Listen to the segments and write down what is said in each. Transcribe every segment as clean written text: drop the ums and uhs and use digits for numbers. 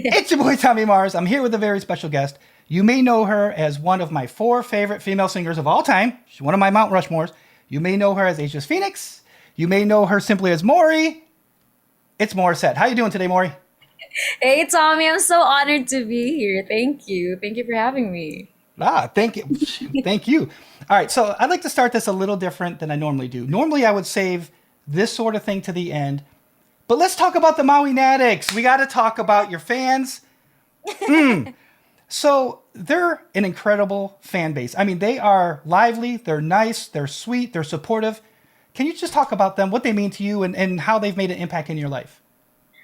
It's your boy Tommy Marz. I'm here with a very special guest. You may know her as one of my 4 favorite female singers of all time. She's one of my Mount Rushmores. You may know her as Asia's Phoenix. You may know her simply as Maury. It's Morissette. How you doing today, Maury? Hey Tommy, I'm so honored to be here. Thank you. Thank you for having me. Thank you. Thank you. All right, so I'd like to start this a little different than I normally do. Normally, I would save this sort of thing to the end, but let's talk about the Mowienatics. We got to talk about your fans. So they're an incredible fan base. I mean, they are lively, they're nice, they're sweet, they're supportive. Can you just talk about them, what they mean to you, and how they've made an impact in your life?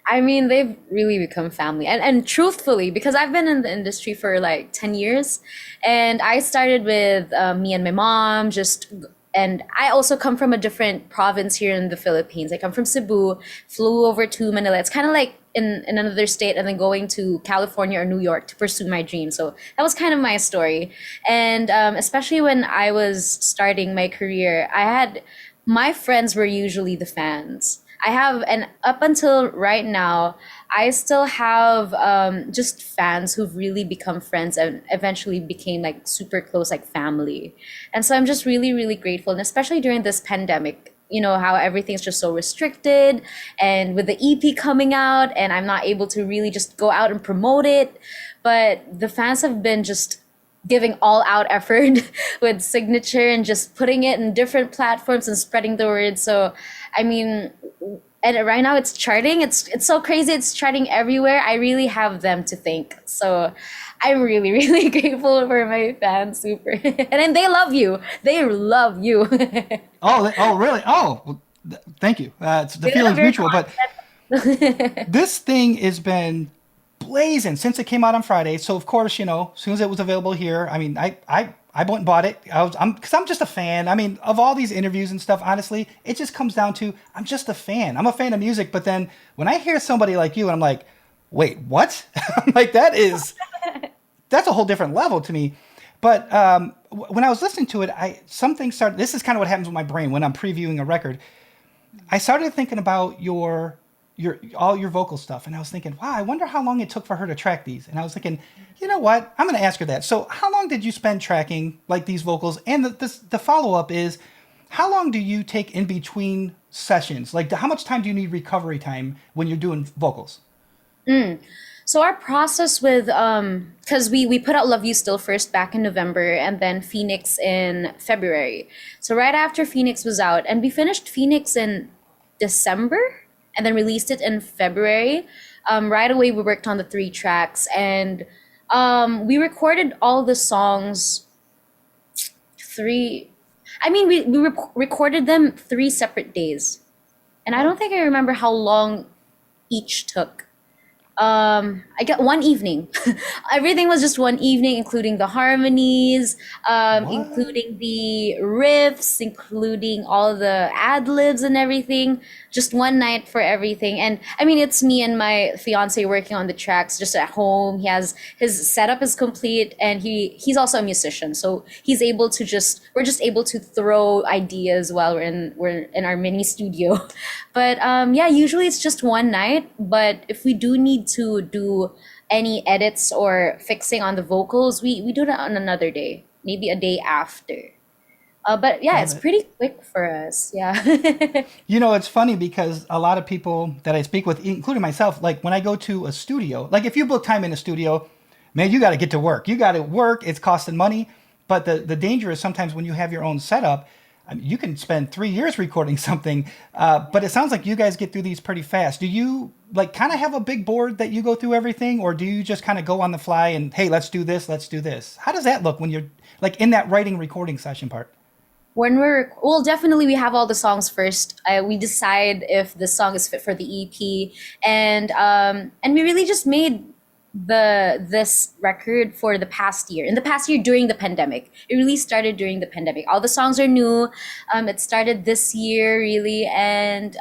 I mean, they've really become family. And truthfully, because I've been in the industry for like 10 years, and I started with me and my mom, and I also come from a different province here in the Philippines. I come from Cebu, flew over to Manila. It's kind of like in another state and then going to California or New York to pursue my dream. So that was kind of my story. And especially when I was starting my career, my friends were usually the fans. And up until right now, I still have just fans who've really become friends and eventually became like super close, like family. And so I'm just really, really grateful. And especially during this pandemic, you know, how everything's just so restricted and with the EP coming out, and I'm not able to really just go out and promote it. But the fans have been just giving all out effort with signature and just putting it in different platforms and spreading the word. So, I mean, and right now it's charting. It's so crazy. It's charting everywhere. I really have them to thank. So, I'm really, really grateful for my fans. Super, and then they love you. They love you. Oh, really? Oh, well, thank you. The They love feeling's your mutual, but content. this thing has been blazing since it came out on Friday. So of course, you know, as soon as it was available here, I mean, I went and bought it. Because I'm just a fan. I mean, of all these interviews and stuff, honestly, it just comes down to I'm just a fan. I'm a fan of music, but then when I hear somebody like you, and I'm like, wait, what? I'm like, that's a whole different level to me. But when I was listening to it, something started. This is kind of what happens with my brain when I'm previewing a record. I started thinking about your all your vocal stuff, and I was thinking, wow, I wonder how long it took for her to track these. And I was thinking, you know what? I'm going to ask her that. So, how long did you spend tracking like these vocals? And the follow up is, how long do you take in between sessions? Like, how much time do you need recovery time when you're doing vocals? So our process with because we put out Love You Still first back in November and then Phoenix in February. So right after Phoenix was out, and we finished Phoenix in December and then released it in February. Right away we worked on the 3 tracks, and we recorded all the songs three. I mean, recorded them 3 separate days, and I don't think I remember how long each took. I got one evening. Everything was just one evening, including the harmonies, What? including the riffs, including all the ad libs and everything. Just one night for everything. And I mean, it's me and my fiance working on the tracks just at home. He has his setup is complete, and he's also a musician, so we're just able to throw ideas while we're in our mini studio. But yeah, usually it's just one night. But if we do need to do any edits or fixing on the vocals, we do that on another day, maybe a day after. But yeah, Love it's it. pretty quick for us. Yeah. You know, it's funny because a lot of people that I speak with, including myself, like when I go to a studio, like if you book time in a studio, man, you got to get to work. You got to work. It's costing money. But the danger is sometimes when you have your own setup, I mean, you can spend 3 years recording something. But it sounds like you guys get through these pretty fast. Do you like kind of have a big board that you go through everything, or do you just kind of go on the fly and hey, let's do this, let's do this? How does that look when you're like in that writing recording session part? When we're well, definitely we have all the songs first. We decide if the song is fit for the EP, and we really just made this record for the past year. In the past year during the pandemic, it really started during the pandemic. All the songs are new. It started this year really, and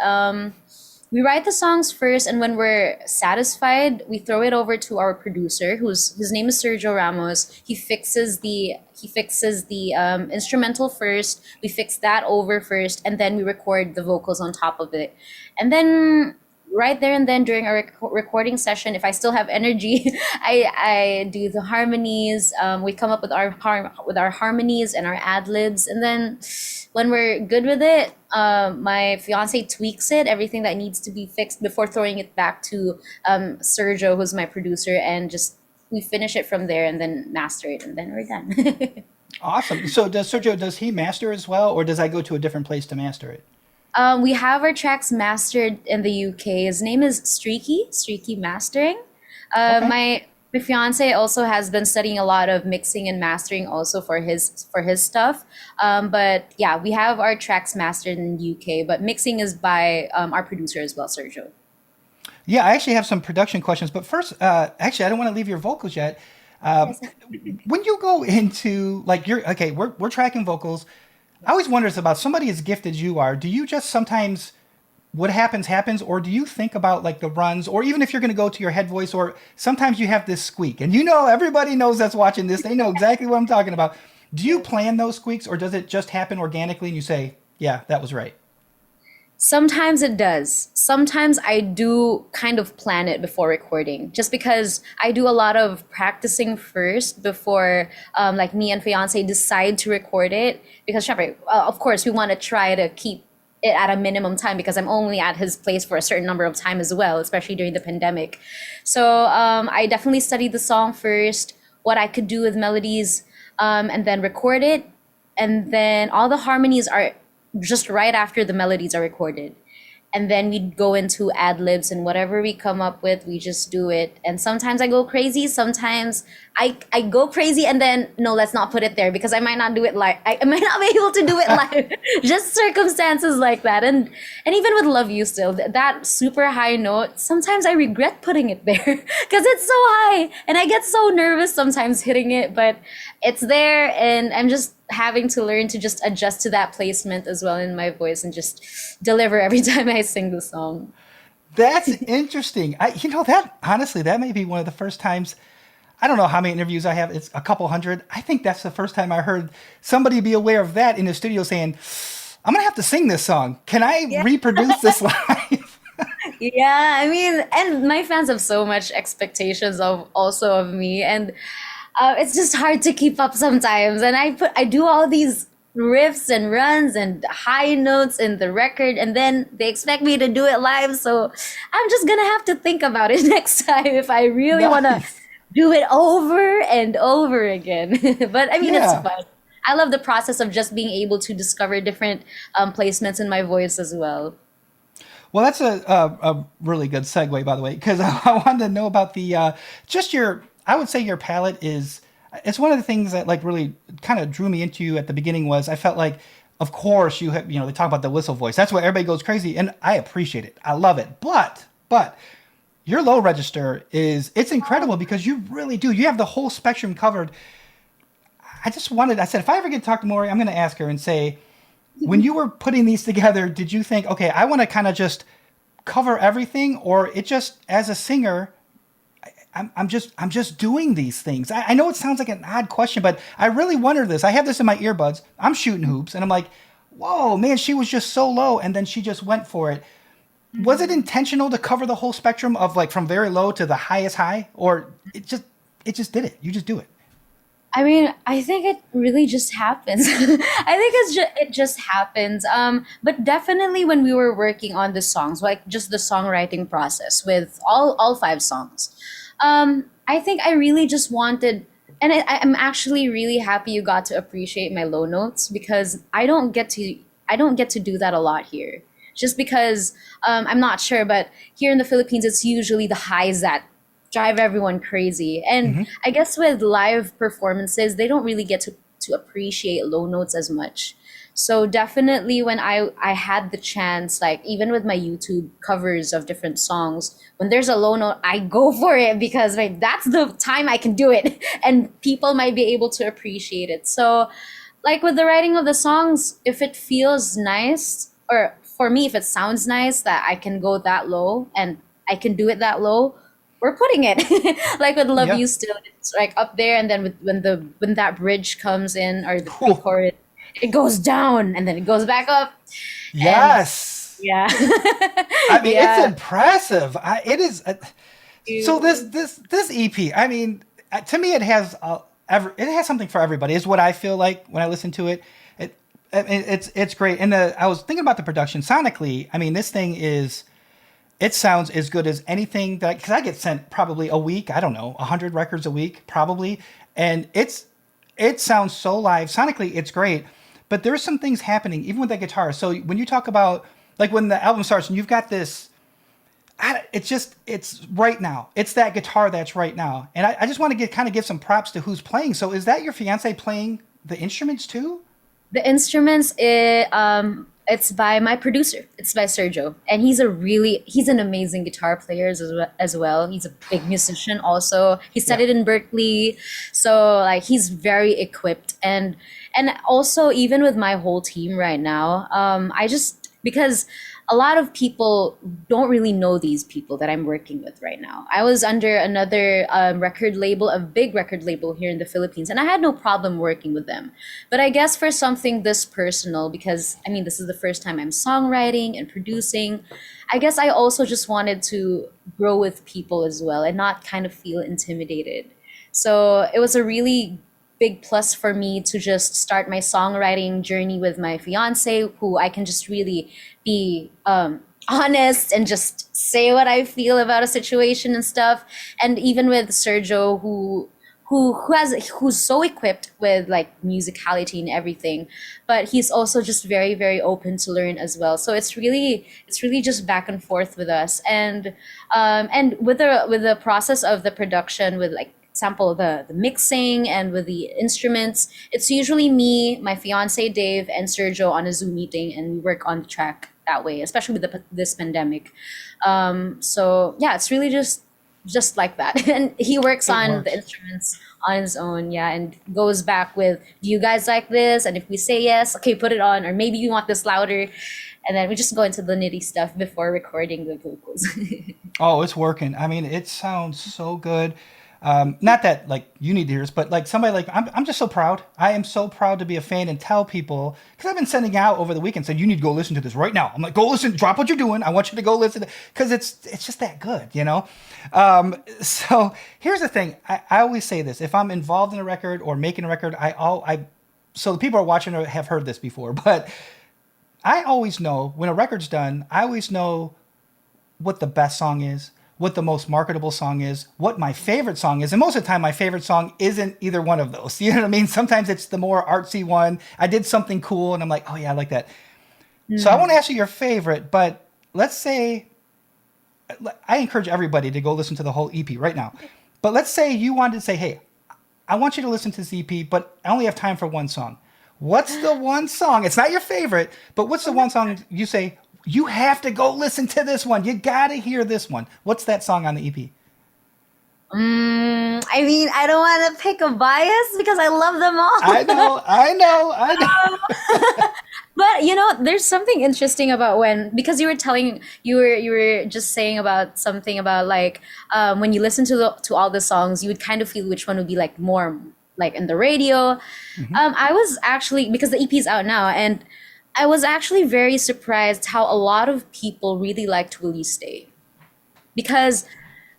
we write the songs first, and when we're satisfied, we throw it over to our producer, whose his name is Sergio Ramos. He fixes the instrumental first. We fix that over first, and then we record the vocals on top of it. And then right there and then during a recording session, if I still have energy, I do the harmonies. We come up with our harmonies and our ad libs, and then when we're good with it, my fiance tweaks it, everything that needs to be fixed before throwing it back to Sergio, who's my producer, and just we finish it from there and then master it, and then we're done. Awesome. So does Sergio, does he master as well, or does I go to a different place to master it? We have our tracks mastered in the UK. His name is Streaky Mastering. Okay. My fiance also has been studying a lot of mixing and mastering also for his stuff. But yeah, we have our tracks mastered in the UK, but mixing is by our producer as well, Sergio. Yeah, I actually have some production questions, but first, actually, I don't want to leave your vocals yet. Uh, Yes. when you go into like you're okay, we're tracking vocals. I always wonders about somebody as gifted as you are. Do you just sometimes what happens, or do you think about like the runs, or even if you're going to go to your head voice, or sometimes you have this squeak, and you know everybody knows that's watching this, they know exactly what I'm talking about. Do you plan those squeaks, or does it just happen organically and you say, yeah, that was right? Sometimes it does. Sometimes I do kind of plan it before recording, just because I do a lot of practicing first before, like me and fiance decide to record it. Because, syempre, of course, we want to try to keep it at a minimum time because I'm only at his place for a certain number of time as well, especially during the pandemic. So I definitely studied the song first, what I could do with melodies, and then record it, and then all the harmonies are just right after the melodies are recorded, and then we go into ad libs, and whatever we come up with we just do it. And sometimes I go crazy, sometimes I go crazy and then no, let's not put it there because I might not do it live. I might not be able to do it live. Just circumstances like that. And even with Love You Still, that super high note, sometimes I regret putting it there because it's so high and I get so nervous sometimes hitting it, but it's there, and I'm just having to learn to just adjust to that placement as well in my voice and just deliver every time I sing the song. That's interesting. That honestly, that may be one of the first times. I don't know how many interviews I have. It's a couple hundred. I think that's the first time I heard somebody be aware of that in the studio saying, I'm going to have to sing this song. Can I Yeah. reproduce this live? Yeah, I mean, and my fans have so much expectations of also of me, and it's just hard to keep up sometimes. And I do all these riffs and runs and high notes in the record, and then they expect me to do it live. So I'm just gonna have to think about it next time if I really wanna Nice. do it over and over again. But I mean, it's Yeah. fun. I love the process of just being able to discover different placements in my voice as well. Well, that's a really good segue, by the way, because I wanted to know about the just your. I would say your palette is. It's one of the things that like really kind of drew me into you at the beginning was I felt like, of course you have they talk about the whistle voice. That's why everybody goes crazy, and I appreciate it. I love it. But your low register is it's incredible because you really do. You have the whole spectrum covered. I said if I ever get to talk to Maury, I'm going to ask her and say, when you were putting these together, did you think, okay, I want to kind of just cover everything, or it just as a singer, I'm just doing these things. I know it sounds like an odd question, but I really wonder this. I have this in my earbuds. I'm shooting hoops, and I'm like, whoa, man, she was just so low, and then she just went for it. Was it intentional to cover the whole spectrum of like from very low to the highest high, or it just did it? You just do it. I mean, I think it really just happens. I think it just happens. But definitely when we were working on the songs, like just the songwriting process with all five songs, I think I really just wanted, and I'm actually really happy you got to appreciate my low notes because I don't get to do that a lot here. Just because I'm not sure, but here in the Philippines, it's usually the highs that drive everyone crazy. And Hmm. I guess with live performances, they don't really get to appreciate low notes as much. So definitely when I had the chance, like even with my YouTube covers of different songs, when there's a low note, I go for it because like that's the time I can do it and people might be able to appreciate it. So like with the writing of the songs, if it feels nice, or for me, if it sounds nice that I can go that low and I can do it that low, we're putting it. Like with Love Yeah. You Still, it's like up there, and then when that bridge comes in or the Cool. pre-chorus, it goes down and then it goes back up. And Yes. Yeah. I mean, it's Yeah. impressive. It is. So You- this EP. I mean, to me, it has it has something for everybody. Is what I feel like when I listen to it. It I mean, it's great. And I was thinking about the production sonically. I mean, this thing is. It sounds as good as anything that because I get sent probably a week. I don't know, 100 records a week probably, and it sounds so live. Sonically, it's great, but there's some things happening even with that guitar. So when you talk about like when the album starts and you've got this, it's right now. It's that guitar that's right now, and I just want to get kind of give some props to who's playing. So is that your fiance playing the instruments too? The instruments, it's by my producer. It's by Sergio, and he's an amazing guitar player as well. He's a big musician also. He Yeah. studied in Berkeley, so like he's very equipped. And also even with my whole team right now, I just because a lot of people don't really know these people that I'm working with right now. I was under another record label, a big record label here in the Philippines, and I had no problem working with them. But I guess for something this personal, because I mean, this is the first time I'm songwriting and producing, I guess I also just wanted to grow with people as well and not kind of feel intimidated. So it was a really big plus for me to just start my songwriting journey with my fiance, who I can just really be honest and just say what I feel about a situation and stuff. And even with Sergio, who's so equipped with like musicality and everything, but he's also just very open to learn as well. So it's really just back and forth with us, and with the process of the production with like example the mixing and with the instruments, it's usually me, my fiance Dave, and Sergio on a Zoom meeting, and we work on the track that way, especially with this pandemic. So yeah, it's really just like that. And he works It on the works. instruments on his own, yeah, and goes back with, do you guys like this? And if we say yes, okay, put it on, or maybe you want this louder. And then we just go into the nitty stuff before recording the vocals. Oh, it's working. I mean, it sounds so good. Not that like you need to hear this, but like somebody like I'm just so proud. I am so proud to be a fan and tell people because I've been sending out over the weekend saying you need to go listen to this right now. I'm like, go listen, drop what you're doing. I want you to go listen because it's just that good, you know. So here's the thing. I always say this: if I'm involved in a record or making a record, I so the people who are watching have heard this before, but I always know when a record's done. I always know what the best song is, what the most marketable song is, what my favorite song is. And most of the time, my favorite song isn't either one of those. You know what I mean? Sometimes it's the more artsy one. I did something cool and I'm like, oh yeah, I like that. So I won't ask you your favorite, but let's say I encourage everybody to go listen to the whole EP right now. But let's say you wanted to say, hey, I want you to listen to this EP, but I only have time for one song. What's the one song? It's not your favorite, but what's the one song you say, you have to go listen to this one. You got to hear this one. What's that song on the EP? I mean, I don't want to pick a bias because I love them I all. know, I know, I know. But there's something interesting about when, because you were just saying about something about like when you listen to all the songs, you would kind of feel which one would be like more like in the radio. I was actually, because the EP is out now, and I was actually very surprised how a lot of people really liked Will You Stay, because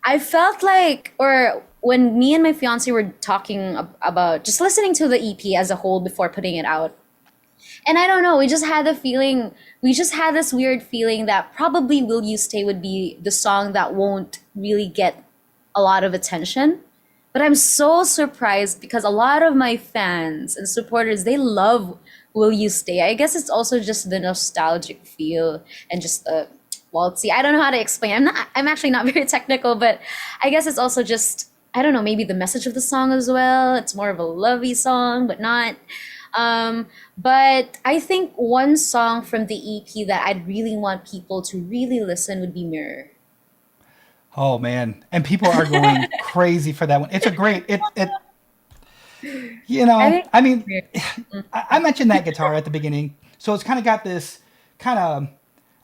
I felt like, or when me and my fiance were talking about just listening to the EP as a whole before putting it out, and I don't know, we just had this weird feeling that probably Will You Stay would be the song that won't really get a lot of attention. But I'm so surprised because a lot of my fans and supporters, they love Will You Stay. I guess it's also just the nostalgic feel and just the waltzy. I don't know how to explain. I'm actually not very technical, but I guess it's also just, I don't know, maybe the message of the song as well. It's more of a lovey song, but not. But I think one song from the EP that I'd really want people to really listen would be Mirror. Oh man, and people are going crazy for that one. It's a great I think I mean, Mirror. I mentioned that guitar at the beginning, so it's kind of got this kind of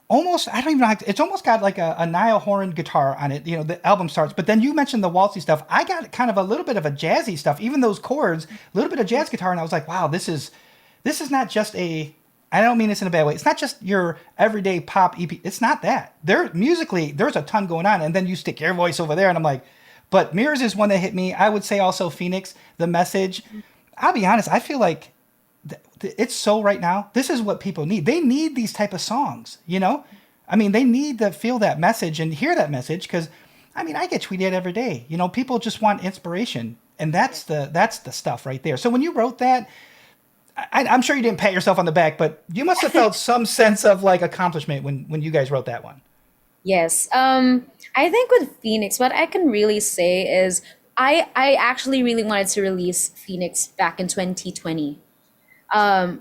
almost I don't even know. It's almost got like a Niall Horan guitar on it. You know, the album starts, but then you mentioned the waltzy stuff. I got kind of a little bit of a jazzy stuff, even those chords, a little bit of jazz guitar, and I was like, wow, this is not just a I don't mean this in a bad way. It's not just your everyday pop EP. It's not that. There musically, there's a ton going on, and then you stick your voice over there, and I'm like, but Mirrors is one that hit me. I would say also Phoenix, the message. I'll be honest. I feel like it's so right now. This is what people need. They need these type of songs. You know, I mean, they need to feel that message and hear that message because, I mean, I get tweeted every day. You know, people just want inspiration, and that's the stuff right there. So when you wrote that, I'm sure you didn't pat yourself on the back, but you must have felt some sense of like accomplishment when you guys wrote that one. Yes. I think with Phoenix, what I can really say is I actually really wanted to release Phoenix back in 2020,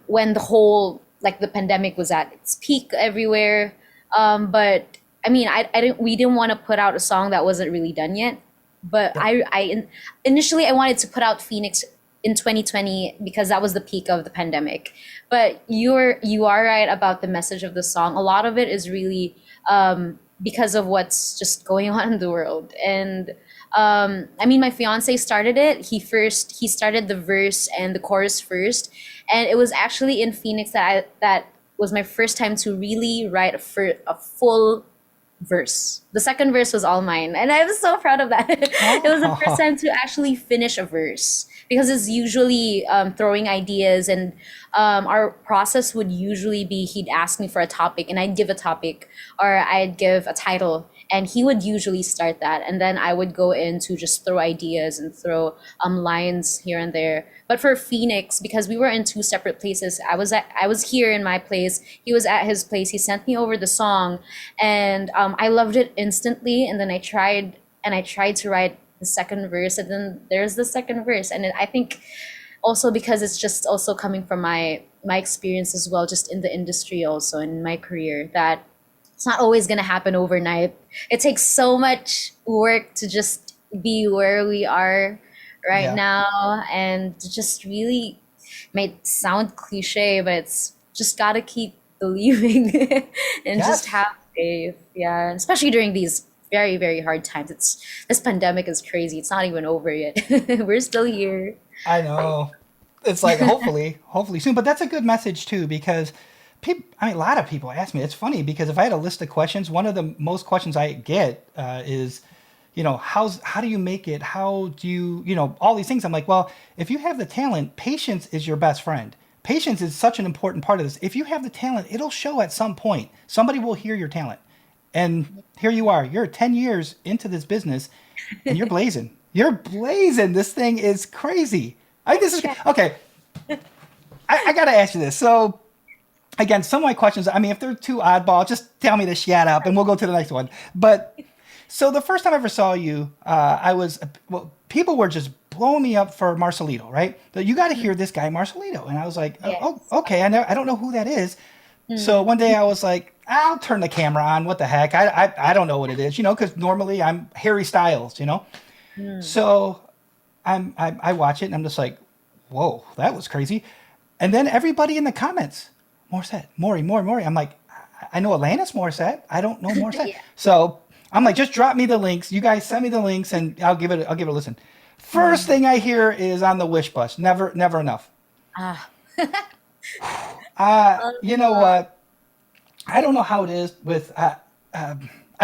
when the whole like the pandemic was at its peak everywhere. But I mean, I didn't we didn't want to put out a song that wasn't really done yet. But Yep. initially I wanted to put out Phoenix in 2020 because that was the peak of the pandemic. But you are right about the message of the song. A lot of it is really because of what's just going on in the world. And I mean, my fiance started it. He started the verse and the chorus first, and it was actually in Phoenix that was my first time to really write a full verse. The second verse was all mine, and I was so proud of that. It was the first Oh, time to actually finish a verse because it's usually throwing ideas, and our process would usually be he'd ask me for a topic, and I'd give a topic or I'd give a title, and he would usually start that, and then I would go in to just throw ideas and throw lines here and there. But for Phoenix, because we were in two separate places, I was here in my place, he was at his place. He sent me over the song, and I loved it instantly. And then I tried to write the second verse, and then there's the second verse. And I think also because it's just also coming from my experience as well, just in the industry, also in my career, that it's not always going to happen overnight. It takes so much work to just be where we are right yeah. now, and to just really might sound cliche, but it's just gotta keep believing and just Yes. have faith. Yeah, and especially during these very, very hard times. It's This pandemic is crazy. It's not even over yet. We're still here. I know. It's like hopefully soon. But that's a good message too, because people. I mean, a lot of people ask me. It's funny because if I had a list of questions, one of the most questions I get is, how do you make it? How do you, all these things? I'm like, well, if you have the talent, patience is your best friend. Patience is such an important part of this. If you have the talent, it'll show at some point. Somebody will hear your talent. And here you are. You're 10 years into this business and you're blazing. You're blazing. This thing is crazy. This is okay. I got to ask you this. So, again, some of my questions, I mean, if they're too oddball, just tell me to shut up and we'll go to the next one. But so the first time I ever saw you, people were just blowing me up for Marcelito, right? That you got to hear this guy Marcelito, and I was like, oh, Yes. okay, I don't know who that is. So one day I was like, I'll turn the camera on. What the heck? I don't know what it is, because normally I'm Harry Styles. So I watch it and I'm just like, whoa, that was crazy. And then everybody in the comments, Morissette, Maury. I'm like, I know Alanis Morissette. I don't know Morissette. Yeah. So I'm like, just drop me the links. You guys send me the links and I'll give it a listen. First thing I hear is on the Wish Bus. Never enough. Ah. You know what? I don't know how it is with. I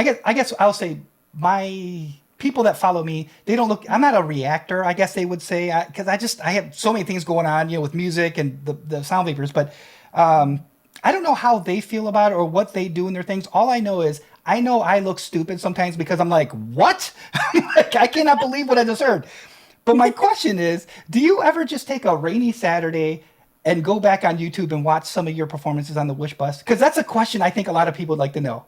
guess I'll say my people that follow me. They don't look. I'm not a reactor. I guess they would say because I have so many things going on, with music and the sound vapors. But I don't know how they feel about it or what they do in their things. All I know is I know I look stupid sometimes because I'm like, what? Like, I cannot believe what I just heard. But my question is, do you ever just take a rainy Saturday and go back on YouTube and watch some of your performances on the Wish Bus? Because that's a question I think a lot of people would like to know.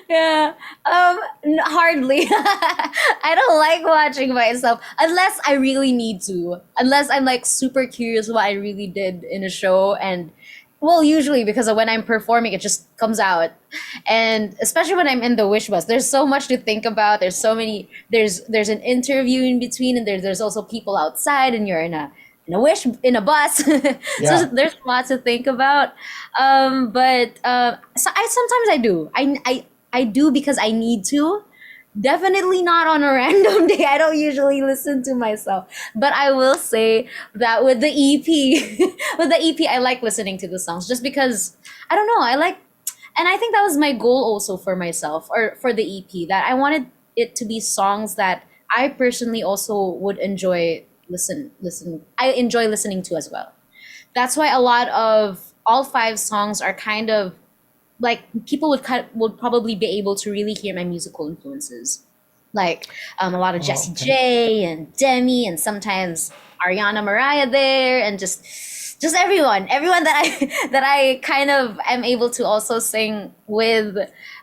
Yeah. Hardly. I don't like watching myself unless I really need to. Unless I'm like super curious what I really did in a show, and well, usually because of when I'm performing, it just comes out. And especially when I'm in the Wish Bus, there's so much to think about. There's so many. There's an interview in between, and there's also people outside, and you're in a bus. So Yeah. there's lots to think about. But so I sometimes I do. I do because I need to. Definitely not on a random day. I don't usually listen to myself. But I will say that with the EP, with the EP, I like listening to the songs just because I don't know, I like, and I think that was my goal also for myself or for the EP, that I wanted it to be songs that I personally also would enjoy I enjoy listening to as well. That's why a lot of all five songs are kind of like people would probably be able to really hear my musical influences, like a lot of Oh, Jessie okay. J and Demi, and sometimes Ariana Mariah there, and just everyone that I that I kind of am able to also sing with.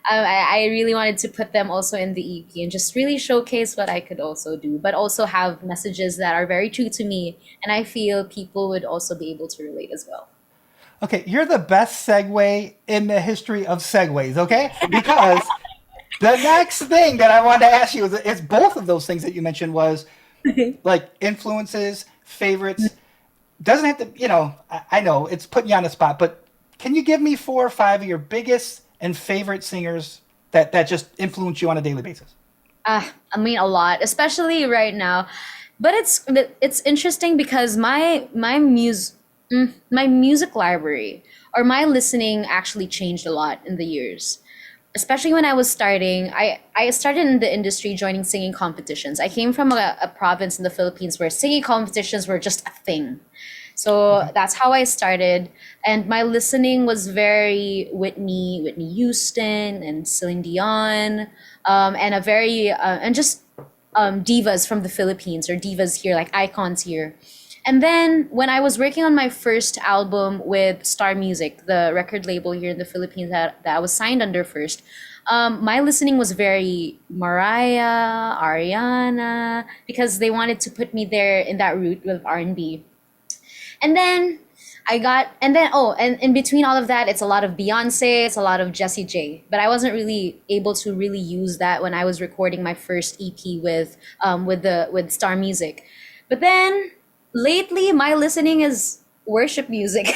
I really wanted to put them also in the EP and just really showcase what I could also do, but also have messages that are very true to me, and I feel people would also be able to relate as well. Okay, you're the best segue in the history of segues, okay? Because the next thing that I wanted to ask you is both of those things that you mentioned was like influences, favorites. Doesn't have to, I know it's putting you on the spot, but can you give me 4 or 5 of your biggest and favorite singers that just influence you on a daily basis? I mean, a lot, especially right now. But it's interesting because my music library or my listening actually changed a lot in the years. Especially when I was starting, I started in the industry joining singing competitions. I came from a province in the Philippines where singing competitions were just a thing. So Okay. that's how I started. And my listening was very Whitney Houston and Celine Dion, and a very, and just divas from the Philippines or divas here, like icons here. And then when I was working on my first album with Star Music, the record label here in the Philippines that I was signed under first, my listening was very Mariah, Ariana, because they wanted to put me there in that route with R&B. And then and in between all of that, it's a lot of Beyonce, it's a lot of Jessie J. But I wasn't really able to really use that when I was recording my first EP with Star Music. But then lately, my listening is worship music.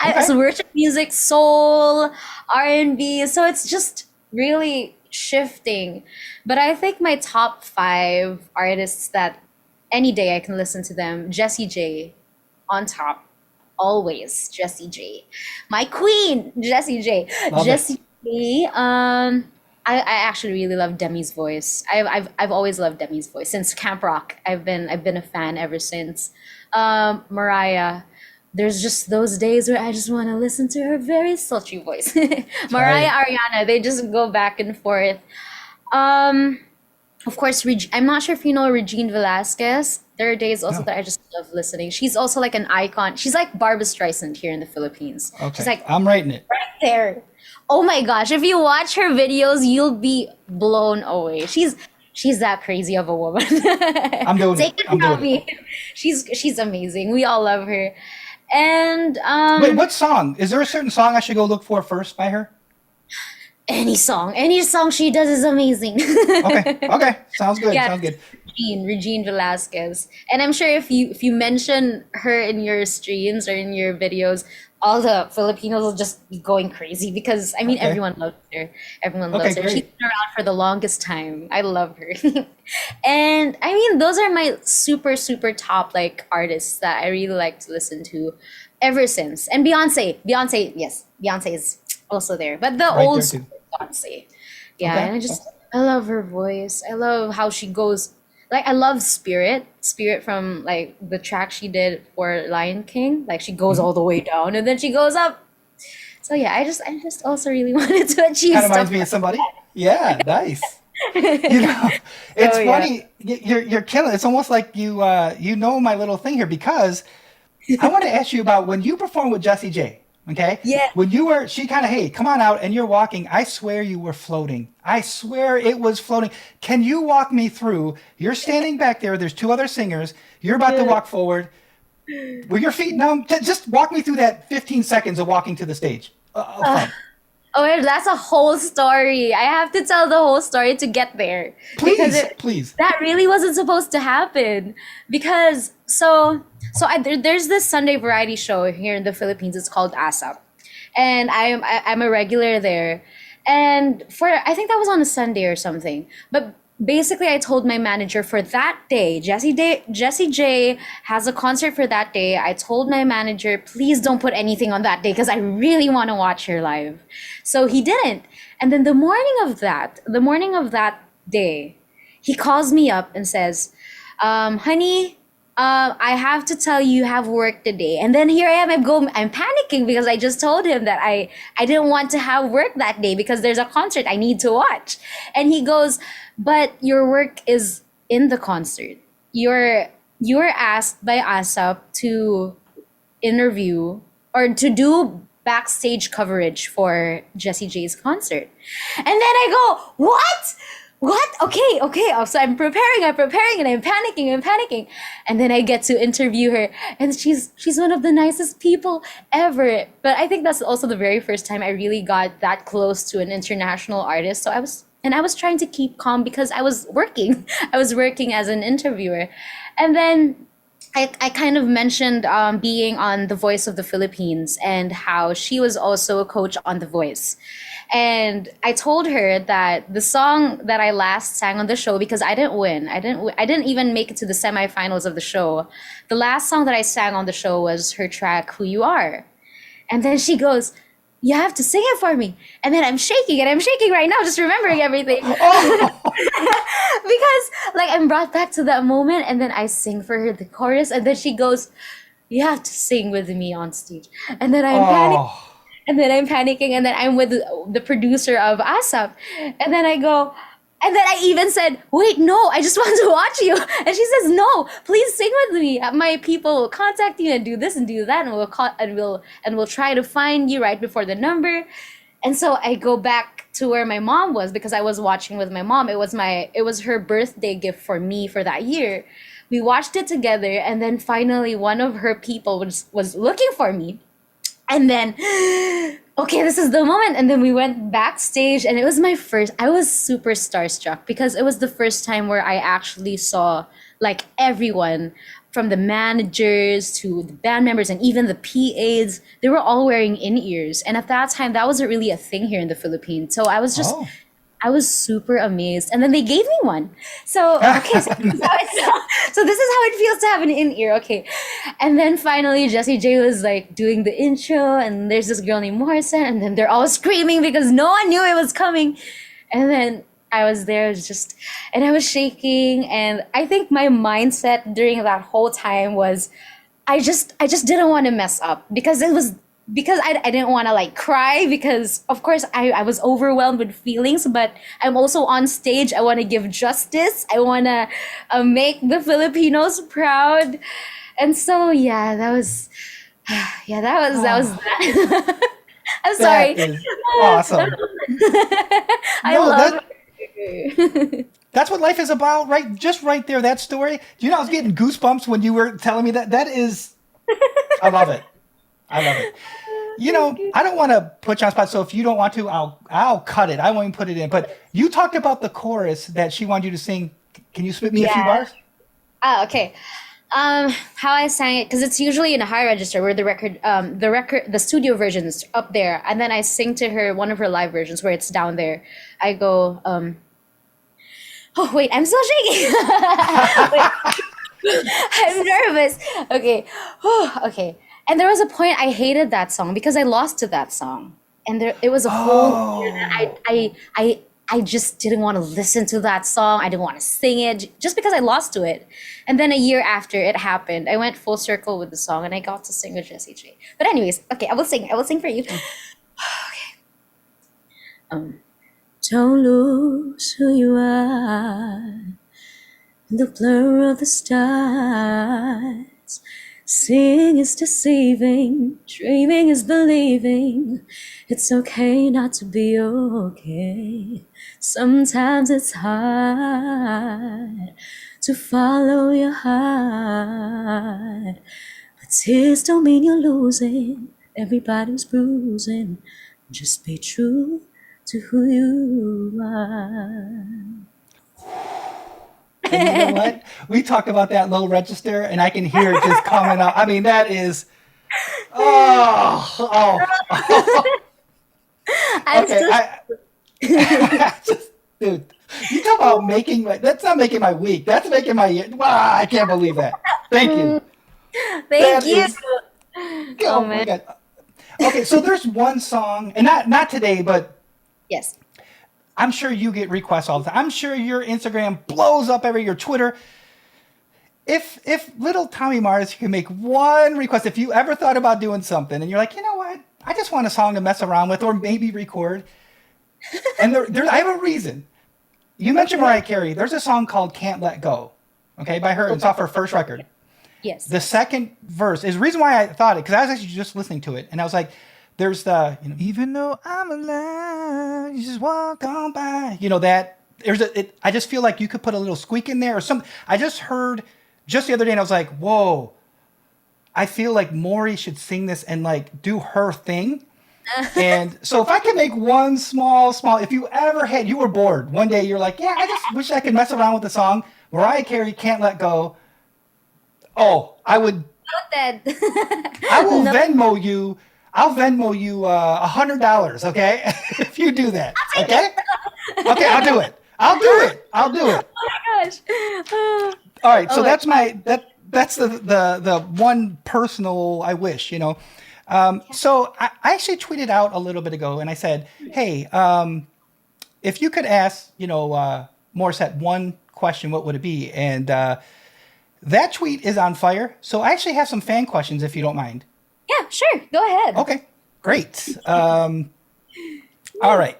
Okay. So worship music, soul, R&B. So it's just really shifting. But I think my top five artists that any day I can listen to them, Jessie J on top, always Jessie J. My queen, Jessie J. Love it. Jessie J. I actually really love Demi's voice. I've always loved Demi's voice since Camp Rock. I've been a fan ever since. Mariah. There's just those days where I just want to listen to her very sultry voice. That's Mariah, right. Ariana, they just go back and forth. Um, of course, I'm not sure if you know Regine Velasquez. There are days also No. that I just love listening. She's also like an icon. She's like Barbra Streisand here in the Philippines. She's Okay. like I'm writing it. right there. Oh my gosh, if you watch her videos, you'll be blown away. She's that crazy of a woman. I'm doing it. Take it I'm from doing it. me. She's amazing. We all love her. And Wait, what song? Is there a certain song I should go look for first by her? any song she does is amazing. Okay. Okay. Sounds good. Yeah, Sounds good. Regine Velasquez. And I'm sure if you mention her in your streams or in your videos, all the Filipinos will just be going crazy because I mean Okay. everyone loves her. Everyone Okay, loves her. She's great. been around for the longest time. I love her. And I mean those are my super super top like artists that I really like to listen to ever since. And Beyonce, yes, Beyonce is also there. But the Right old there too. school Beyonce. Yeah, Okay. and I love her voice. I love how she goes. Like I love Spirit from like the track she did for Lion King. Like she goes Mhm. all the way down and then she goes up. So yeah, I just also really wanted to achieve Kind of reminds stuff me of like somebody. Yeah, nice. You that. know, it's Oh yeah. funny. You're killing. It's almost like you know my little thing here because I want to ask you about when you performed with Jessie J. Okay, Yeah. when you were, she kind of, hey, come on out, and you're walking. I swear you were floating. I swear it was floating. Can you walk me through? You're standing back there. There's two other singers. You're about to Yeah. walk forward. Were your feet numb? Just walk me through that 15 seconds of walking to the stage of fun. Oh, yeah, that's a whole story. I have to tell the whole story to get there because Please, please. that really wasn't supposed to happen. Because there's this Sunday variety show here in the Philippines. It's called ASAP, and I'm a regular there. And for I think that was on a Sunday or something. But basically I told my manager for that day, Jessie J has a concert for that day. I told my manager, please don't put anything on that day because I really want to watch her live. So he didn't. And then the morning of that day, he calls me up and says, honey, I have to tell you, you have work today. And then here I am, I'm panicking because I just told him that I didn't want to have work that day because there's a concert I need to watch. And he goes, but your work is in the concert. You're asked by ASAP to interview or to do backstage coverage for Jessie J's concert. And then I go, what? What? Okay, okay. So I'm preparing, and I'm panicking. And then I get to interview her, and she's one of the nicest people ever. But I think that's also the very first time I really got that close to an international artist. So I was trying to keep calm because I was working. I was working as an interviewer. And then I kind of mentioned being on The Voice of the Philippines and how she was also a coach on The Voice. And I told her that the song that I last sang on the show, because I didn't win, I didn't even make it to the semifinals of the show. The last song that I sang on the show was her track, Who You Are. And then she goes, you have to sing it for me. And then I'm shaking right now, just remembering everything. Because like I'm brought back to that moment, and then I sing for her the chorus, and then she goes, you have to sing with me on stage. And then I'm panicking. And then I'm panicking, and then I'm with the producer of ASAP. And then I go, and then I even said, wait, no, I just want to watch you. And she says, no, please sing with me. My people will contact you and do this and do that, and we'll try to find you right before the number. And so I go back to where my mom was because I was watching with my mom. It was her birthday gift for me for that year. We watched it together, and then finally one of her people was looking for me. And then, okay, this is the moment. And then we went backstage, and I was super starstruck because it was the first time where I actually saw like everyone from the managers to the band members and even the PAs, they were all wearing in-ears. And at that time, that wasn't really a thing here in the Philippines. So I was just, I was super amazed. And then they gave me one. So, okay, so this is how it feels to have an in-ear. Okay. And then finally, Jessie J was like doing the intro, and there's this girl named Morissette, and then they're all screaming because no one knew it was coming. And then I was there and I was shaking. And I think my mindset during that whole time was, I just didn't want to mess up because I didn't want to like cry because of course I was overwhelmed with feelings, but I'm also on stage. I want to give justice. I want to make the Filipinos proud. And so, yeah, that was that. I'm sorry. That is awesome. I love it. That's what life is about, right? Just right there, that story. Do you know I was getting goosebumps when you were telling me that? That is, I love it. You know, I don't want to put you on spot, so if you don't want to, I'll cut it. I won't even put it in. But you talked about the chorus that she wanted you to sing. Can you spit me a few bars? Okay. How I sang it, because it's usually in a high register where the studio version's up there, and then I sing to her one of her live versions where it's down there. I go, oh wait, I'm still shaking. Wait. I'm nervous. Okay. Okay. And there was a point I hated that song because I lost to that song, and it was a whole year that I just didn't want to listen to that song. I didn't want to sing it just because I lost to it. And then a year after it happened, I went full circle with the song, and I got to sing with Jessie J. But anyways, okay, I will sing for you. Okay. Don't lose who you are in the blur of the stars. Seeing is deceiving, dreaming is believing. It's okay not to be okay. Sometimes it's hard to follow your heart. But tears don't mean you're losing. Everybody's bruising. Just be true to who you are. And you know what? We talked about that low register, and I can hear it just coming out. I mean, that is, oh. I'm Okay, Dude, you talk about making that's not making my week. That's making my year. Wow, I can't believe that. Thank you. Thank That you. is, Oh oh my man. God. Okay, so there's one song, and not today, but Yes. I'm sure you get requests all the time. I'm sure your Instagram blows up every your Twitter. If little Tommy Marz can make one request, if you ever thought about doing something and you're like, you know what, I just want a song to mess around with or maybe record, and I have a reason. You mentioned Mariah Carey. There's a song called "Can't Let Go," okay, by her. It's off her first record. Yes. The second verse is the reason why I thought it because I was actually just listening to it and I was like, "There's the even though I'm alive, you just walk on by." You know that there's a. I just feel like you could put a little squeak in there or something. I just heard just the other day and I was like, "Whoa." I feel like Maury should sing this and like do her thing. And so if I could make one small, if you ever had, you were bored one day, you're like, yeah, I just wish I could mess around with the song. Mariah Carey, Can't Let Go. Oh, Noted. I will No, Venmo you. I'll Venmo you $100. Okay, if you do that. Okay. Okay, I'll do it. I'll do it. I'll do it. gosh. All right. Oh So my. that's the one personal I wish. So I actually tweeted out a little bit ago, and I said, "Hey, if you could ask, Morissette one question, what would it be?" And that tweet is on fire. So I actually have some fan questions, if you don't mind. Yeah, sure. Go ahead. Okay, great. All right.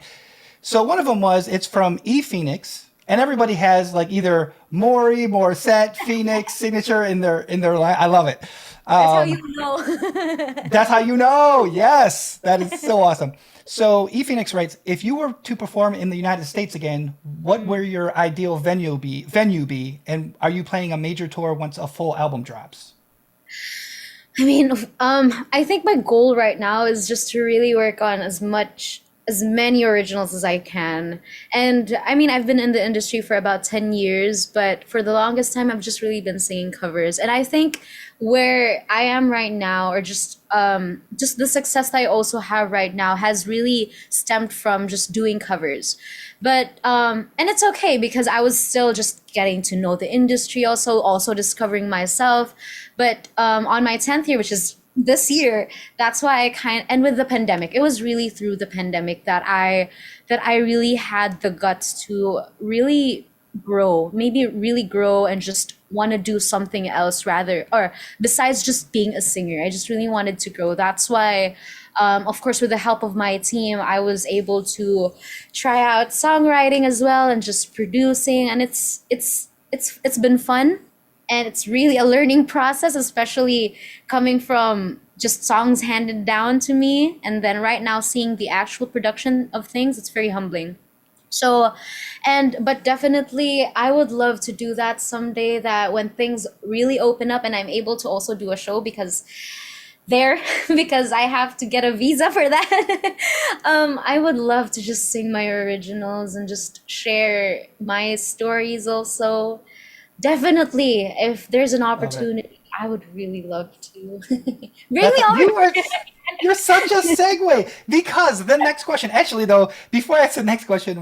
So one of them it's from E Phoenix, and everybody has like either Maury, Morissette, Phoenix signature in their line. I love it. That's how Um, you know. That's how you know. Yes, that is so awesome. So E Phoenix writes, if you were to perform in the United States again, what would your ideal venue be, and are you planning a major tour once a full album drops? I mean, I think my goal right now is just to really work on as many originals as I can. And I mean, I've been in the industry for about 10 years, but for the longest time, I've just really been singing covers. And I think where I am right now, or just the success that I also have right now, has really stemmed from just doing covers. But and it's okay because I was still just getting to know the industry, also discovering myself. But on my 10th year, which is this year, that's why and with the pandemic, it was really through the pandemic that I really had the guts to really grow and just want to do something else rather, or besides just being a singer. I just really wanted to grow. That's why of course, with the help of my team, I was able to try out songwriting as well and just producing, and it's been fun, and it's really a learning process, especially coming from just songs handed down to me, and then right now seeing the actual production of things. It's very humbling. So, but definitely, I would love to do that someday. That when things really open up and I'm able to also do a show, there because I have to get a visa for that. I would love to just sing my originals and just share my stories also. Definitely, if there's an Love it. opportunity, I would really love to. That's Really hard. you're such a segue because the next question, actually though, before I ask the next question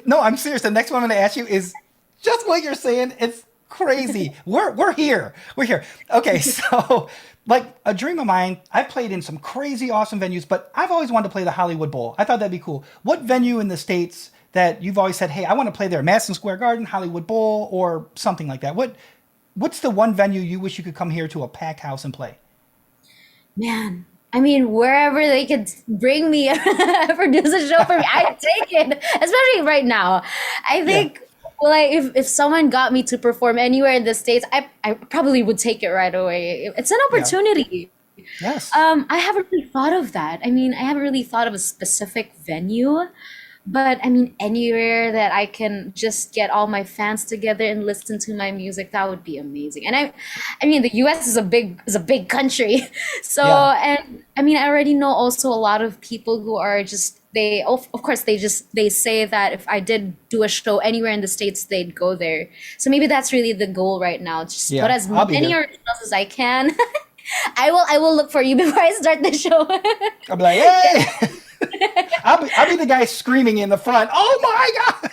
no, I'm serious. The next one I'm going to ask you is just what you're saying. It's crazy. We're here. We're here. Okay, so like a dream of mine, I've played in some crazy awesome venues, but I've always wanted to play the Hollywood Bowl. I thought that'd be cool. What venue in the States that you've always said, hey, I want to play there? Madison Square Garden, Hollywood Bowl, or something like that. What's the one venue you wish you could come here to a packed house and play? Man, I mean, wherever they could bring me, produce a show for me, I'd take it. Especially right now. I Yeah. think, well, like, if someone got me to perform anywhere in the States, I probably would take it right away. It's an Yeah. opportunity. Yes. I haven't really thought of that. I mean, I haven't really thought of a specific venue, but I mean, anywhere that I can just get all my fans together and listen to my music, that would be amazing. And I mean, the U.S. is a big country, so Yeah. and I mean, I already know also a lot of people who are just of course they say that if I did do a show anywhere in the States, they'd go there. So maybe that's really the goal right now. Just put Yeah. as I'll be many there. originals as I can. I will look for you before I start the show. I'll be like, hey. I'll be the guy screaming in the front. Oh my god!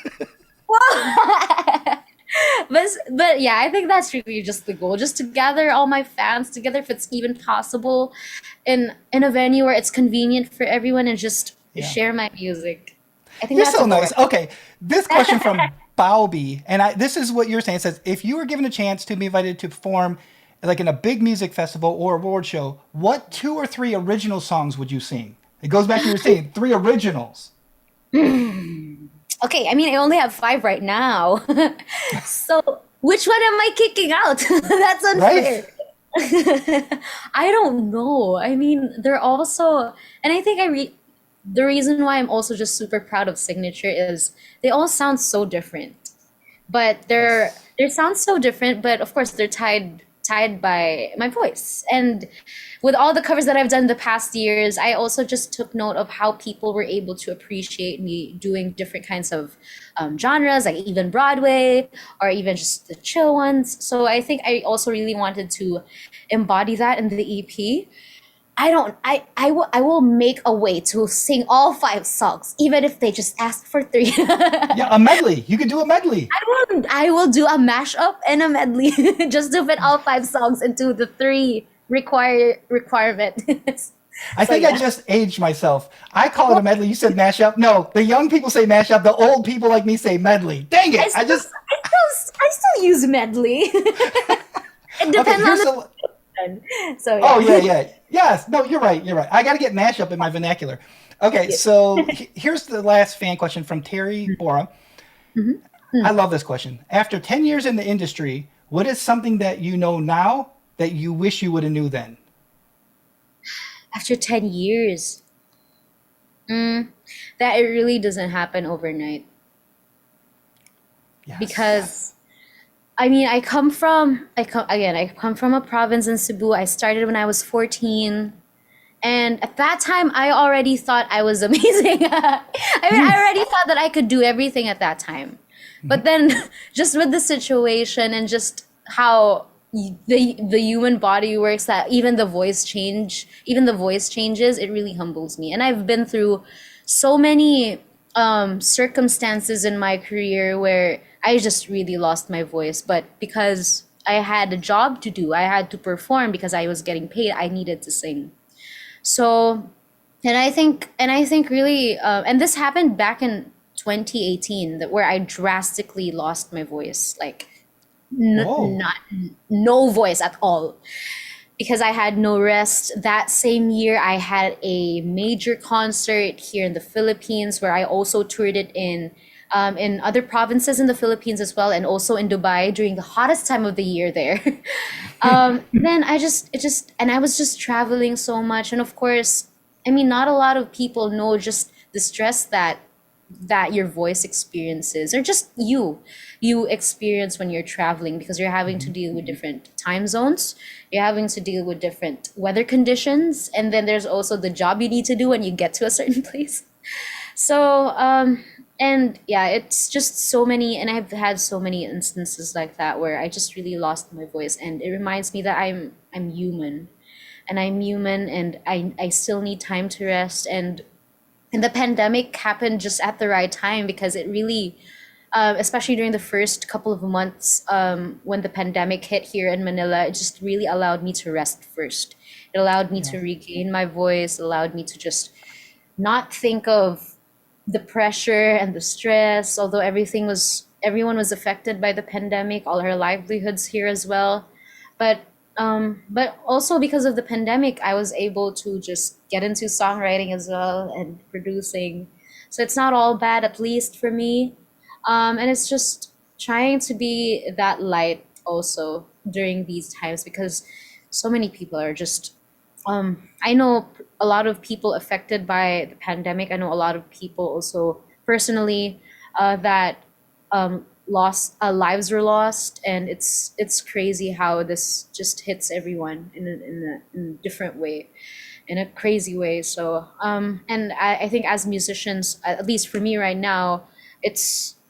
But yeah, I think that's really just the goal, just to gather all my fans together, if it's even possible, in a venue where it's convenient for everyone, and just Yeah. share my music. I think You're that's a so goal nice. right Okay, this question from Bowby, and this is what you're saying. It says, if you were given a chance to be invited to perform, like in a big music festival or award show, what two or three original songs would you sing? It goes back to your saying three originals, Okay, I mean, I only have five right now. So, which one am I kicking out? That's right? unfair. I don't know. I mean, they're also, and I think the reason why I'm also just super proud of Signature is they all sound so different, but Yes. they sound so different, but of course they're tied by my voice. And with all the covers that I've done the past years, I also just took note of how people were able to appreciate me doing different kinds of genres, like even Broadway or even just the chill ones. So I think I also really wanted to embody that in the EP. I will make a way to sing all five songs, even if they just ask for three. Yeah, a medley. You could do a medley. I will do a mashup and a medley just to fit all five songs into the three requirement. I So think I yeah. just aged myself. I call it a medley. You said mashup. No, the young people say mashup. The old people like me say medley. Dang I it! I still just I still use medley. It okay. depends on Here's the the. person. So Oh yeah. yeah, yeah, yes. No, you're right. You're right. I got to get mashup in my vernacular. Okay, Yeah. so here's the last fan question from Terry Bora. Mhm. I love this question. After 10 years in the industry, what is something that you know now that you wish you would have knew then? After 10 years, that it really doesn't happen overnight, Yes, because yes. I mean, I come from a province in Cebu. I started when I was 14. And at that time, I already thought I was amazing. I mean, I already thought that I could do everything at that time. But then, just with the situation and just how the human body works, that even the voice changes, it really humbles me. And I've been through so many circumstances in my career where I just really lost my voice. But because I had a job to do, I had to perform because I was getting paid, I needed to sing. So, and I think really, and this happened back in 2018, that where I drastically lost my voice, like Whoa. not no voice at all, because I had no rest. That same year, I had a major concert here in the Philippines, where I also toured it in other provinces in the Philippines as well, and also in Dubai during the hottest time of the year there. Then I was just traveling so much, and of course, I mean, not a lot of people know just the stress that your voice experiences, or just you experience when you're traveling, because you're having to deal with different time zones, you're having to deal with different weather conditions, and then there's also the job you need to do when you get to a certain place. So, and yeah, it's just so many, and I've had so many instances like that where I just really lost my voice, and it reminds me that I'm human, and I still need time to rest. And the pandemic happened just at the right time, because it really, especially during the first couple of months, when the pandemic hit here in Manila, it just really allowed me to rest first. It allowed me Yeah. to regain my voice, allowed me to just not think of the pressure and the stress, although everyone was affected by the pandemic, all our livelihoods here as well. But also because of the pandemic, I was able to just get into songwriting as well and producing. So it's not all bad, at least for me. And it's just trying to be that light also during these times, because so many people are just I know a lot of people affected by the pandemic. I know a lot of people also personally that lost lives were lost, and it's crazy how this just hits everyone in a different way, in a crazy way. So and I think as musicians, at least for me right now,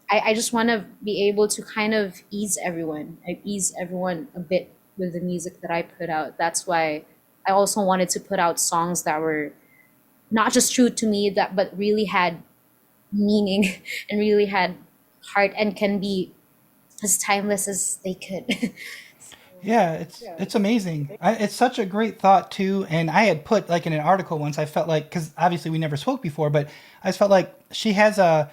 I just want to be able to kind of ease everyone a bit with the music that I put out. That's why I also wanted to put out songs that were not just true to me, that but really had meaning and really had heart and can be as timeless as they could. Yeah, it's amazing. It's such a great thought too. And I had put like in an article once, I felt like, because obviously we never spoke before, but I just felt like she has a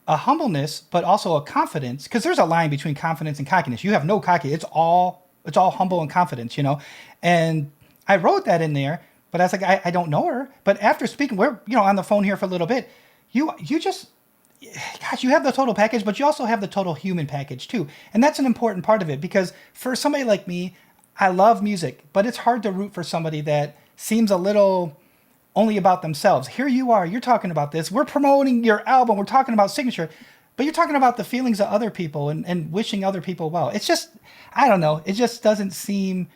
humbleness, but also a confidence. Because there's a line between confidence and cockiness. You have no cocky. It's all humble and confidence, you know. And I wrote that in there, but I was like, I don't know her. But after speaking, we're on the phone here for a little bit. You just, gosh, you have the total package, but you also have the total human package too. And that's an important part of it because for somebody like me, I love music, but it's hard to root for somebody that seems a little only about themselves. Here you are, you're talking about this. We're promoting your album, we're talking about signature, but you're talking about the feelings of other people and wishing other people well. It's just, I don't know, it just doesn't seem,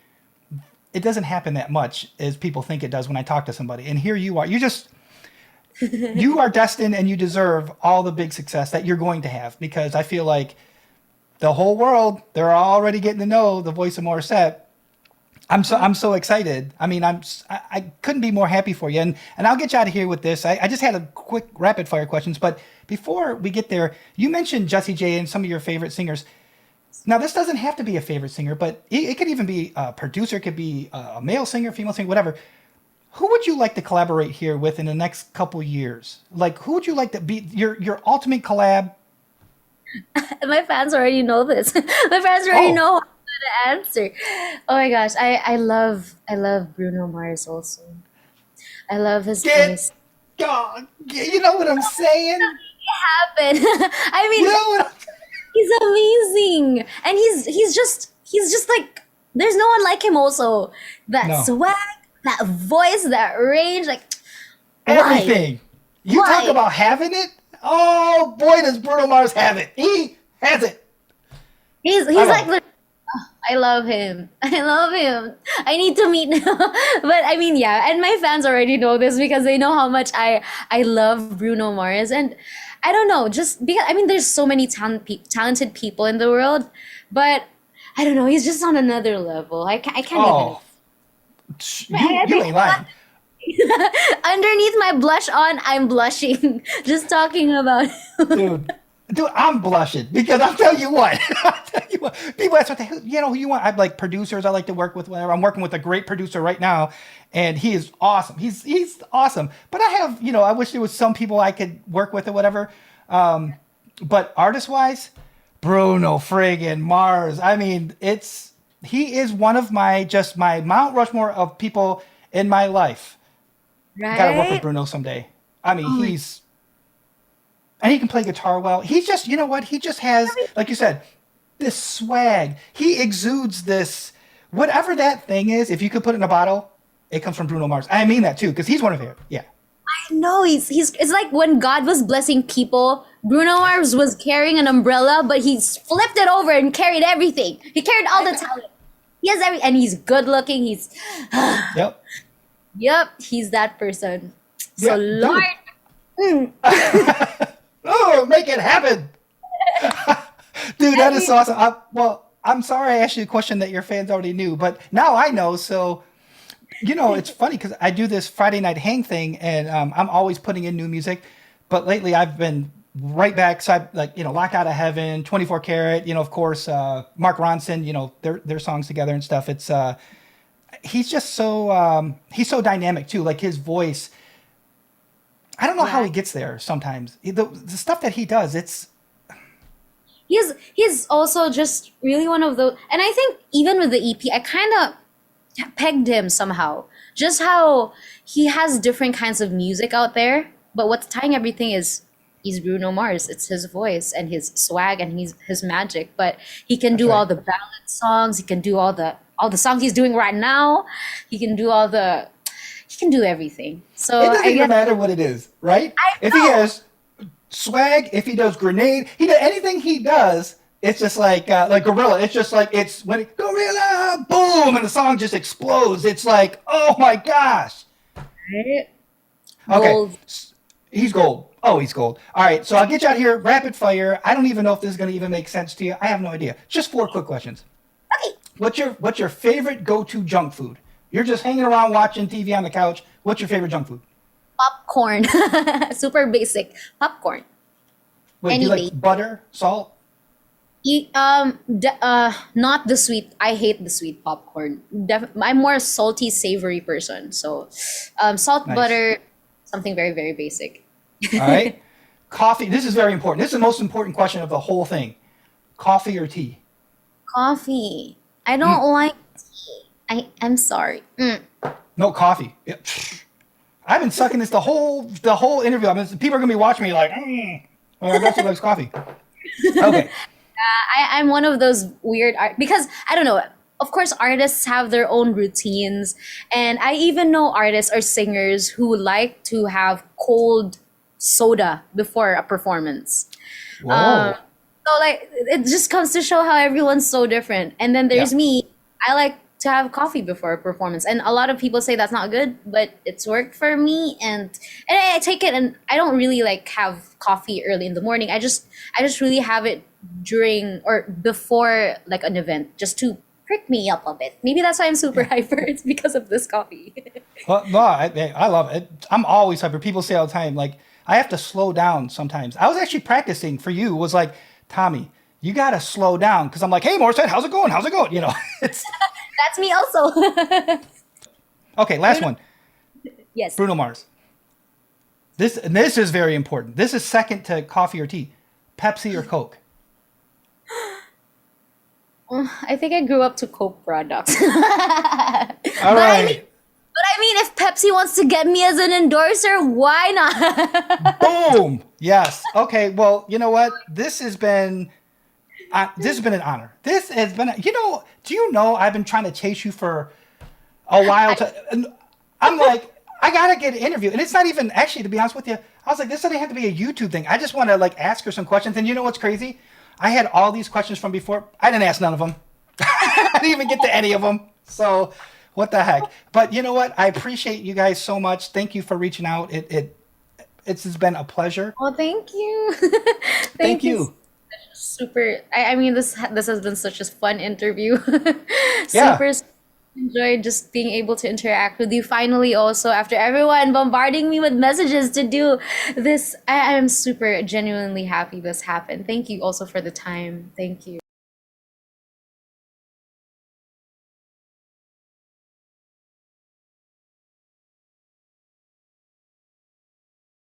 it doesn't happen that much as people think it does when I talk to somebody. And here you are, you are destined and you deserve all the big success that you're going to have because I feel like the whole world, they're already getting to know the voice of Morissette. I'm so excited. I mean, I couldn't be more happy for you. And I'll get you out of here with this. I just had a quick rapid fire questions, but before we get there, you mentioned Jessie J and some of your favorite singers. Now, this doesn't have to be a favorite singer, but it could even be a producer, it could be a male singer, female singer, whatever. Who would you like to collaborate here with in the next couple years? Like, who would you like to be your ultimate collab? My fans already know this. My fans already Oh, know how to answer. Oh my gosh, I love Bruno Mars also. I love his get, voice. God, you know what I'm saying? Happen. I You mean, know what I'm he's amazing, and he's just like there's no one like him. Also, that No, swag, that voice, that range. Like, why? everything. You talk Why? about having it. Oh boy, does Bruno Mars have it? He has it. I He's love like it. the. I love him. I love him. I need to meet him. But I mean, yeah, and my fans already know this because they know how much I love Bruno Mars, and I don't know, just because I mean, there's so many talented people in the world, but I don't know, he's just on another level. I can't even. Oh, you ain't lying. Underneath my blush on, I'm blushing just talking about. Dude, I'm blushing because I'll tell you what. I'll tell you what. People ask what who you want. I like producers. I like to work with whatever. I'm working with a great producer right now, and he is awesome. He's awesome. But I have, I wish there was some people I could work with or whatever. But artist wise, Bruno friggin' Mars. I mean, he is one of my Mount Rushmore of people in my life. Gotta work with Right? Bruno someday. I mean, Oh my. and he can play guitar well. He's just, you know what? He just has, like you said, this swag. He exudes this, whatever that thing is. If you could put it in a bottle, it comes from Bruno Mars. I mean that too, because he's one of it. Yeah. No, he's it's like when God was blessing people, Bruno Mars was carrying an umbrella, but he flipped it over and carried everything. He carried all I the know. talent. He has and he's good looking. He's Yep. yep, he's that person. So Yeah, Lord, dude. Oh, make it happen. Dude, I that is mean, so awesome. I'm sorry I asked you a question that your fans already knew, but now I know. So, it's funny because I do this Friday night hang thing, and I'm always putting in new music. But lately, I've been right back. So, Locked Out of Heaven, 24 Karat. Of course, Mark Ronson. Their songs together and stuff. It's he's just so he's so dynamic too. Like his voice. I don't know how yeah. he gets there. Sometimes the stuff that he does. It's He's also just really one of those, and I think even with the EP, I kind of pegged him somehow. Just how he has different kinds of music out there, but what's tying everything is he's Bruno Mars. It's his voice and his swag and his magic. But he can that's do all right. the ballad songs. He can do all the songs he's doing right now. He can do all the. He can do everything. So It doesn't I even guess matter what it is, right? I If he know. has swag, if he does grenade, he does anything he does. It's just like Gorilla. It's just like it's when Gorilla, boom, and the song just explodes. It's like, oh my gosh. Right? Okay, Gold. he's gold. Oh, he's gold. All right, so I'll get you out here, rapid fire. I don't even know if this is going to even make sense to you. I have no idea. Just 4 quick questions. Okay. What's your favorite go-to junk food? You're just hanging around watching TV on the couch. What's your favorite junk food? Popcorn. Super basic. Popcorn. Wait, do Any you base. like butter, salt? Not the sweet. I hate the sweet popcorn. I'm more a salty, savory person. So, salt, Nice. butter, something very, very basic. All right. Coffee. This is very important. This is the most important question of the whole thing. Coffee or tea? Coffee. I Mm, don't like tea. I'm sorry. no coffee. Yeah. I've been sucking this the whole interview. I mean, people are gonna be watching me like, well, I guess he likes coffee. Okay. I'm one of those weird art because I don't know. Of course, artists have their own routines, and I even know artists or singers who like to have cold soda before a performance. Um, Whoa. so like it just comes to show how everyone's so different. And then Yeah. there's me. I like to have coffee before a performance, and a lot of people say that's not good, but it's worked for me, and I take it, and I don't really like have coffee early in the morning. I just really have it during or before like an event, just to prick me up a bit. Maybe that's why I'm super hyper. It's because of this coffee. Well, no, I love it. I'm always hyper. People say all the time, like, I have to slow down sometimes. I was actually practicing for you, was like, Tommy, you got to slow down. Because I'm like, hey, Morissette, how's it going? How's it going? It's That's me also. okay. Last one, Yes. Bruno Mars. This is very important. This is second to coffee or tea. Pepsi or Coke? I think I grew up to Coke products. All But I mean, right. if Pepsi wants to get me as an endorser, why not? Boom. Yes. Okay. Well, you know what? This has been an honor. This has been. Do you know I've been trying to chase you for a while and I'm like, I gotta get an interview, and it's not even actually, to be honest with you. I was like, this doesn't have to be a YouTube thing. I just want to like ask her some questions, and you know what's crazy? I had all these questions from before. I didn't ask none of them. I didn't even get to any of them. So what the heck? But you know what? I appreciate you guys so much. Thank you for reaching out. It's been a pleasure. Oh, thank you. Thank Thank you. you. Super. I mean, this has been such a fun interview. Yeah. Super enjoyed just being able to interact with you finally. Also, after everyone bombarding me with messages to do this, I am super genuinely happy this happened. Thank you also for the time. Thank you.